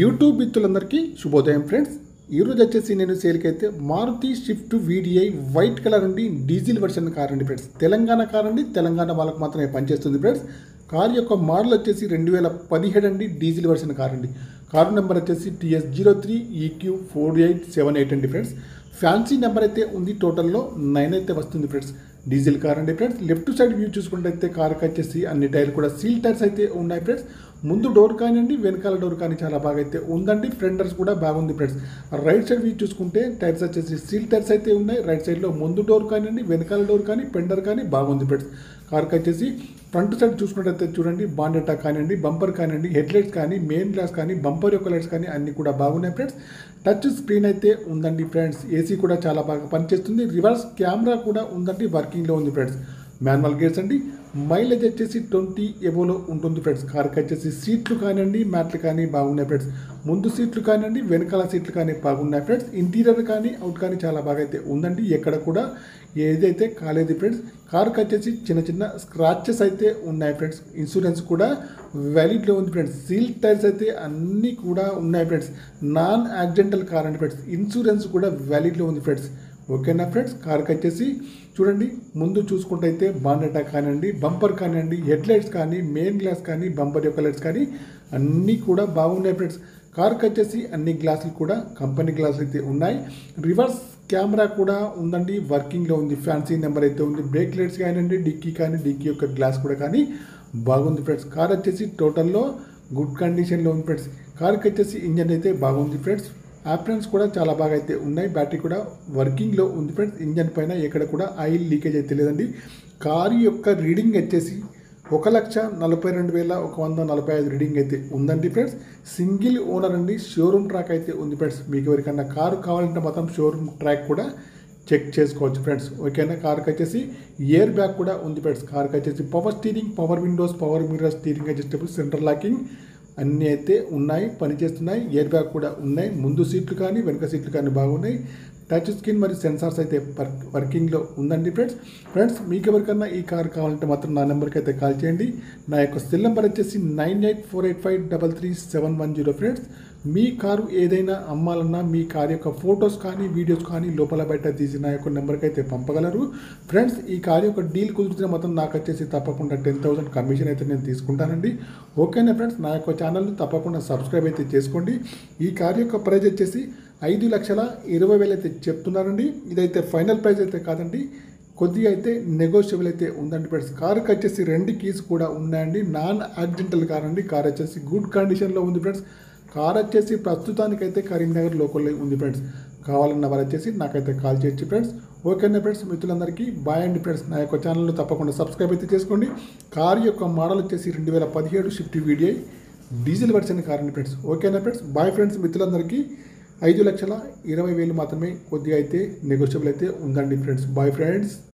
YouTube మిత్రులందరికీ శుభోదయం friends. ఈరోజు వచ్చేసి నేను సేల్కి అయితే Maruti Swift VDI white colour అండి, డీజిల్ వర్షన్ కార్ అండి ఫ్రెండ్స్. తెలంగాణ కార్ అండి, తెలంగాణ వాళ్ళకి మాత్రమే పనిచేస్తుంది ఫ్రెండ్స్. కార్ యొక్క మోడల్ వచ్చేసి 2017 అండి, డీజిల్ వర్షన్ కార్ అండి. కారు నెంబర్ వచ్చేసి TS03EQ4878 అండి ఫ్రెండ్స్. ఫ్యాన్సీ నెంబర్ అయితే ఉంది, టోటల్లో 9 అయితే వస్తుంది ఫ్రెండ్స్. డీజిల్ కార్ అండి ఫ్రెండ్స్. లెఫ్ట్ సైడ్ వ్యూ చూసుకుంటే కార్కి వచ్చేసి అన్ని టైర్లు కూడా సీల్ టైర్స్ అయితే ఉన్నాయి ఫ్రెండ్స్. ముందు డోర్ కానివ్వండి, వెనకాల డోర్ కానీ చాలా బాగా అయితే ఉందండి. ఫ్రంటర్స్ కూడా బాగుంది ఫ్రెండ్స్. రైట్ సైడ్ వ్యూ చూసుకుంటే టైర్స్ వచ్చేసి సీల్ టైర్స్ అయితే ఉన్నాయి. రైట్ సైడ్లో ముందు డోర్ కానివ్వండి, వెనకాల డోర్ కానీ, ఫెండర్ కానీ బాగుంది ఫ్రెండ్స్. కార్కి వచ్చేసి ఫ్రంట్ సైడ్ చూసుకున్నట్టయితే చూడండి, బాండెటా కానివ్వండి, బంపర్ కానివ్వండి, హెడ్లైట్స్ కానీ, మెయిన్ గ్లాస్ కానీ, బంపర్ యొక్క లైట్స్ కానీ అన్ని కూడా బాగున్నాయి ఫ్రెండ్స్. టచ్ స్క్రీన్ అయితే ఉందండి ఫ్రెండ్స్. ఏసీ కూడా చాలా బాగా పనిచేస్తుంది. రివర్స్ కెమెరా కూడా ఉందండి, వర్కింగ్లో ఉంది ఫ్రెండ్స్. మాన్యువల్ గేర్స్ అండి. మైలేజ్ వచ్చేసి 20 ఎబోలో ఉంటుంది ఫ్రెండ్స్. కార్కి వచ్చేసి సీట్లు కానివ్వండి, మ్యాట్లు కానీ బాగున్నాయి ఫ్రెండ్స్. ముందు సీట్లు కానివ్వండి, వెనకాల సీట్లు కానీ బాగున్నాయి ఫ్రెండ్స్. ఇంటీరియర్ కానీ అవుట్ కానీ చాలా బాగా అయితే ఉందండి, ఎక్కడ కూడా ఏదైతే కాలేదు ఫ్రెండ్స్. కార్కి వచ్చేసి చిన్న చిన్న స్క్రాచెస్ అయితే ఉన్నాయి ఫ్రెండ్స్. ఇన్సూరెన్స్ కూడా వ్యాలిడ్లో ఉంది ఫ్రెండ్స్. సీల్ టైర్స్ అయితే అన్నీ కూడా ఉన్నాయి ఫ్రెండ్స్. నాన్ యాక్సిడెంటల్ కార్ అండి ఫ్రెండ్స్. ఇన్సూరెన్స్ కూడా వ్యాలిడ్లో ఉంది ఫ్రెండ్స్. ఓకేనా ఫ్రెండ్స్. కార్కి వచ్చేసి చూడండి, ముందు చూసుకుంటే అయితే బాండెటా కానివ్వండి, బంపర్ కానివ్వండి, హెడ్లైట్స్ కానీ, మెయిన్ గ్లాస్ కానీ, బంపర్ యొక్క లైట్స్ కానీ అన్నీ కూడా బాగున్నాయి ఫ్రెండ్స్. కార్కి వచ్చేసి అన్ని గ్లాసులు కూడా కంపెనీ గ్లాసులు అయితే ఉన్నాయి. రివర్స్ కెమెరా కూడా ఉందండి, వర్కింగ్లో ఉంది. ఫ్యాన్సీ నెంబర్ అయితే ఉంది. బ్రేక్ లైట్స్ కానివ్వండి, డిక్కీ కానీ, డిక్కీ యొక్క గ్లాస్ కూడా కానీ బాగుంది ఫ్రెండ్స్. కార్ వచ్చేసి టోటల్లో గుడ్ కండిషన్లో ఉంది ఫ్రెండ్స్. కార్కి వచ్చేసి ఇంజన్ అయితే బాగుంది ఫ్రెండ్స్. ఆప్షన్స్ కూడా చాలా బాగా అయితే ఉన్నాయి. బ్యాటరీ కూడా వర్కింగ్లో ఉంది ఫ్రెండ్స్. ఇంజన్ పైన ఎక్కడ కూడా ఆయిల్ లీకేజ్ అయితే లేదండి. కారు యొక్క రీడింగ్ వచ్చేసి 1,42,145 రీడింగ్ అయితే ఉందండి ఫ్రెండ్స్. సింగిల్ ఓనర్ అండి, షోరూమ్ ట్రాక్ అయితే ఉంది ఫ్రెండ్స్. మీకు ఎవరికన్నా కారు కావాలంటే మాత్రం షోరూమ్ ట్రాక్ కూడా చెక్ చేసుకోవచ్చు ఫ్రెండ్స్. ఓకేనా. కార్కి వచ్చేసి ఎయిర్ బ్యాగ్ కూడా ఉంది ఫ్రెండ్స్. కార్కి వచ్చేసి power steering, power Windows, power mirror, steering adjustable, centre locking అన్నీ అయితే ఉన్నాయి, పనిచేస్తున్నాయి. ఎయిర్ బ్యాగ్ కూడా ఉన్నాయి. ముందు సీట్లు కానీ, వెనక సీట్లు కానీ బాగున్నాయి. టచ్ స్క్రీన్ మరియు సెన్సార్స్ అయితే వర్కింగ్లో ఉందండి ఫ్రెండ్స్. మీకు ఎవరికన్నా ఈ కార్ కావాలంటే మాత్రం నా నెంబర్కి అయితే కాల్ చేయండి. నా యొక్క సెల్ నెంబర్ వచ్చేసి 9848533710 ఫ్రెండ్స్. మీ కారు ఏదైనా అమ్మాలన్నా, మీ కారు యొక్క ఫొటోస్ కానీ, వీడియోస్ కానీ లోపల బయట తీసి నా యొక్క నెంబర్కి అయితే పంపగలరు ఫ్రెండ్స్. ఈ కారు యొక్క డీల్ కుదిరితే మాత్రం నాకు వచ్చేసి తప్పకుండా 10,000 కమిషన్ అయితే నేను తీసుకుంటానండి. ఓకేనా ఫ్రెండ్స్. నా యొక్క ఛానల్ని తప్పకుండా సబ్స్క్రైబ్ అయితే చేసుకోండి. ఈ కారు యొక్క ప్రైస్ వచ్చేసి 5,20,000 అయితే చెప్తున్నారండి. ఇదైతే ఫైనల్ ప్రైస్ అయితే కాదండి, కొద్దిగా అయితే నెగోషియబుల్ అయితే ఉందండి ఫ్రెండ్స్. కార్కి వచ్చేసి 2 కీస్ కూడా ఉన్నాయండి. నాన్ యాక్సిడెంటల్ కార్ అండి. కార్ వచ్చేసి గుడ్ కండిషన్లో ఉంది ఫ్రెండ్స్. కార్ వచ్చేసి ప్రస్తుతానికైతే కరీంనగర్ లోకల్లో ఉంది ఫ్రెండ్స్. కావాలన్న వారు వచ్చేసి నాకైతే కాల్ చేయొచ్చు ఫ్రెండ్స్. ఓకేనా ఫ్రెండ్స్. మిత్రులందరికీ బాయ్ అండి ఫ్రెండ్స్. నా యొక్క ఛానల్ను తప్పకుండా సబ్స్క్రైబ్ అయితే చేసుకోండి. కార్ యొక్క మోడల్ వచ్చేసి 2017 Swift VDI diesel version car అండి ఫ్రెండ్స్. ఓకేనా ఫ్రెండ్స్. Bye friends. మిత్రులందరికీ 5,20,000 మాత్రమే, కొద్దిగా అయితే నెగోషియబుల్ అయితే ఉందండి ఫ్రెండ్స్. Bye friends.